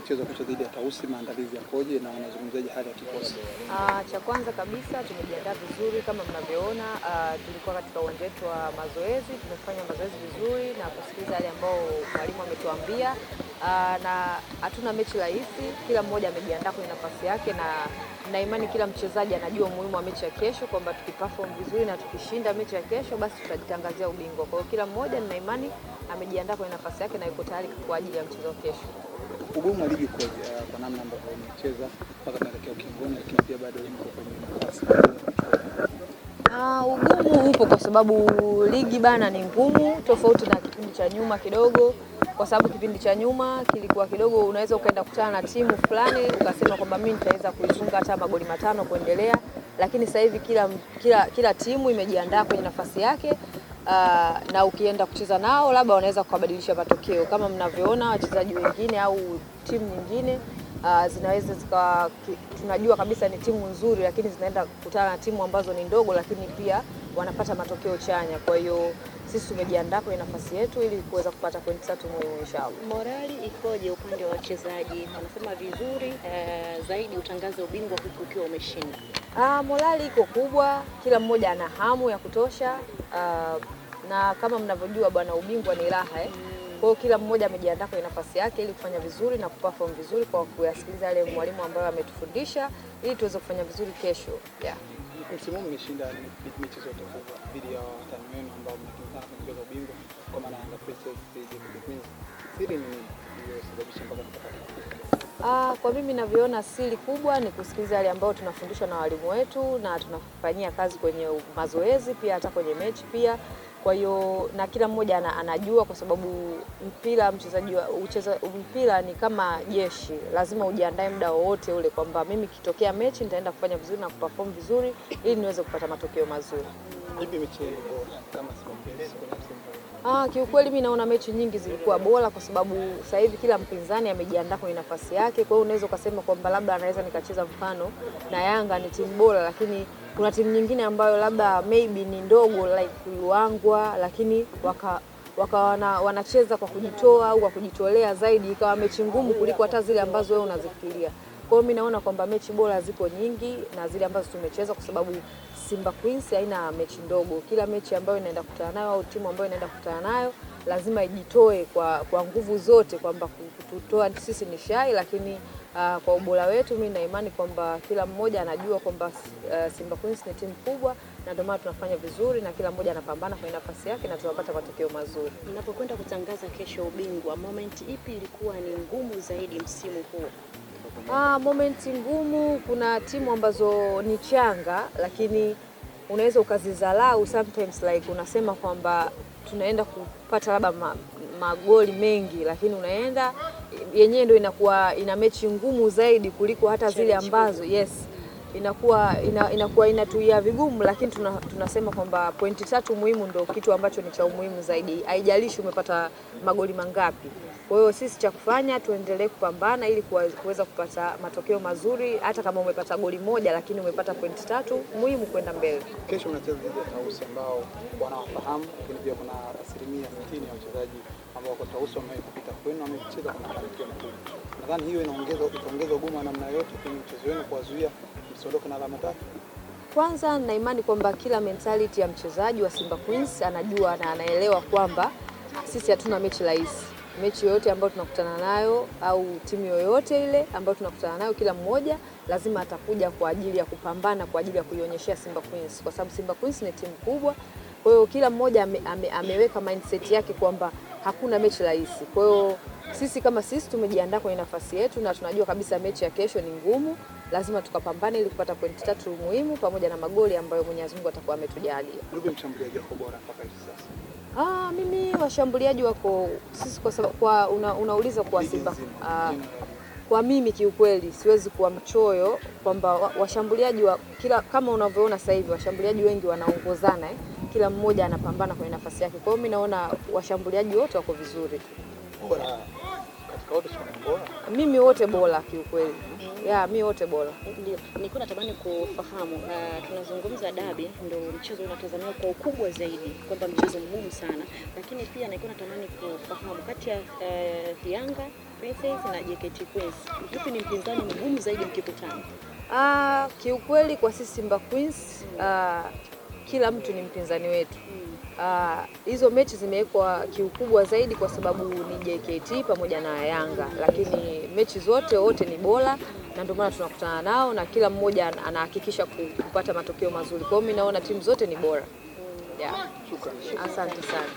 mchezo wa kesho dhidi ya Tausi, maandalizi yakoje na wanazungumzaje hali ya kikosi? Cha kwanza kabisa tumejiandaa vizuri kama mnavyoona. Tulikuwa katika uwanja wetu wa mazoezi, tumefanya mazoezi vizuri na kusikiliza yale ambao mwalimu ametuambia, na hatuna mechi rahisi. Kila mmoja amejiandaa kwenye nafasi yake, na imani kila mchezaji anajua umuhimu wa mechi ya kesho, kwamba tukiperform vizuri na tukishinda mechi ya kesho basi tutajitangazia ubingwa. Kwa hiyo kila mmoja nina imani amejiandaa kwenye nafasi yake na yuko tayari kwa ajili ya mchezo wa kesho. Ugumu wa ligi kwa namna ambavyo umecheza mpaka tunaelekea ukingoni, lakini pia bado mko kwenye nafasi. Ugumu upo kwa sababu ligi bana ni ngumu, tofauti na kipindi cha nyuma kidogo, kwa sababu kipindi cha nyuma kilikuwa kidogo unaweza ukaenda kukutana na timu fulani ukasema kwamba mimi nitaweza kuifunga hata magoli 5 kuendelea, lakini sasa hivi kila timu imejiandaa kwenye nafasi yake. Na ukienda kucheza nao labda wanaweza kubadilisha matokeo kama mnavyoona wachezaji wengine au timu nyingine zinaweza tunajua kabisa ni timu nzuri, lakini zinaenda kukutana na timu ambazo ni ndogo, lakini pia wanapata matokeo chanya. Kwa hiyo sisi tumejiandaa kwenye nafasi yetu ili kuweza kupata pointi 3 muhimu inshallah. Morali ikoje upande wa wachezaji? Wanasema vizuri zaidi utangaze ubingwa huku ukiwa umeshinda. Morali iko kubwa, kila mmoja ana hamu ya kutosha, na kama mnavyojua bwana, ubingwa ni raha Kwa hiyo kila mmoja amejiandaa kwenye nafasi yake ili kufanya vizuri na kuperform vizuri kwa kuyasikiliza yale mwalimu ambaye ametufundisha ili tuweze kufanya vizuri kesho. Msimu huu mmeshinda mechi zote kubwa dhidi ya watani wenu ambao mnakimbizana kwenye ubingwa kwa maana ya Princess Queens. Siri ni hiyo sababisha mpaka mpaka. Kwa mimi ninavyoona siri kubwa ni kusikiliza yale ambao tunafundishwa na walimu wetu na tunafanyia kazi kwenye mazoezi pia hata kwenye mechi pia. Kwa hiyo na kila mmoja anajua, kwa sababu mpira ni kama jeshi, lazima ujiandae muda wowote ule kwamba mimi kitokea mechi nitaenda kufanya vizuri na kuperform vizuri ili niweze kupata matokeo mazuri. Ipi mechi bora kama kiukweli mimi naona mechi nyingi zilikuwa bora, kwa sababu sasa hivi kila mpinzani amejiandaa kwenye nafasi yake. Kwa hiyo unaweza kusema kwamba labda anaweza nikacheza mfano na Yanga ni timu bora, lakini kuna timu nyingine ambayo labda maybe ni ndogo like Luangwa, lakini wanacheza kwa kujitoa au kwa kujitolea zaidi, ikawa mechi ngumu kuliko hata zile ambazo wewe unazifikiria. Kwa hiyo mimi naona kwamba mechi bora zipo nyingi na zile ambazo tumecheza, kwa sababu Simba Queens haina mechi ndogo. Kila mechi ambayo inaenda kukutana nayo au timu ambayo inaenda kukutana nayo lazima ijitoe kwa nguvu zote, kwamba kututoa sisi ni shai, lakini kwa ubora wetu mimi na imani kwamba kila mmoja anajua kwamba Simba Queens ni timu kubwa, na ndio maana tunafanya vizuri na kila mmoja anapambana kwenye nafasi yake na tunapata matokeo mazuri. Mnapokwenda kutangaza kesho ubingwa, moment ipi ilikuwa ni ngumu zaidi msimu huu? Momenti ngumu, kuna timu ambazo ni changa lakini unaweza ukazizalau sometimes, like unasema kwamba tunaenda kupata labda magoli mengi, lakini unaenda yenyewe ndio inakuwa ina mechi ngumu zaidi kuliko hata zile ambazo inakuwa inatuia vigumu, lakini tunasema kwamba pointi 3 muhimu ndio kitu ambacho ni cha umuhimu zaidi, haijalishi umepata magoli mangapi. Kwa hiyo sisi cha kufanya tuendelee kupambana ili kuweza kupata matokeo mazuri, hata kama umepata goli moja lakini umepata pointi 3 muhimu kwenda mbele. Kesho mnacheza dhidi ya Tausi ambao wanawafahamu, lakini pia kuna 60% ya wachezaji ambao wako Tausi wamepita kwenu wamecheza kwa mafanikio makubwa. Nadhani hiyo itaongeza ugumu wa namna yote kwenye mchezo wenu kuwazuia msiondoke na alama 3. Kwanza na imani kwamba kila mentality ya mchezaji wa Simba Queens anajua na anaelewa kwamba sisi hatuna mechi rahisi. Mechi yoyote ambayo tunakutana nayo au timu yoyote ile ambayo tunakutana nayo, kila mmoja lazima atakuja kwa ajili ya kupambana, kwa ajili ya kuionyeshia Simba Queens, kwa sababu Simba Queens ni timu kubwa. Kwa hiyo kila mmoja ameweka mindset yake kwamba hakuna mechi rahisi. Kwa hiyo sisi kama sisi tumejiandaa kwenye nafasi yetu na tunajua kabisa mechi ya kesho ni ngumu, lazima tukapambane ili kupata pointi 3 muhimu pamoja na magoli ambayo Mwenyezi Mungu atakuwa ametujalia. Yupi mshambuliaji wako bora mpaka hivi sasa? Mimi washambuliaji wako sisi kwa sababu unauliza kwa Simba. Kwa mimi kiukweli siwezi kuwa mchoyo kwamba washambuliaji kama unavyoona sasa hivi washambuliaji wengi wanaongozana, kila mmoja anapambana kwenye nafasi yake. Kwa hiyo mimi naona washambuliaji wote wako vizuri. Bora katika wote sio bora? Mimi wote bora kiukweli. Mimi wote bora. Ndio. Nilikuwa natamani kufahamu, tunazungumza dabi ndio mchezo unatazamiwa kwa ukubwa zaidi, kwamba mchezo mgumu sana. Lakini pia nilikuwa natamani kufahamu kati ya Yanga Princess na JKT Queens, yupi ni mpinzani mgumu zaidi mkikutana? Kiukweli kwa sisi Simba Queens, kila mtu ni mpinzani wetu. Hizo mechi zimewekwa kiukubwa zaidi kwa sababu ni JKT pamoja na Yanga, lakini mechi zote wote ni bora na ndio maana tunakutana nao na kila mmoja anahakikisha kupata matokeo mazuri. Kwa hiyo mimi naona timu zote ni bora. Asante sana.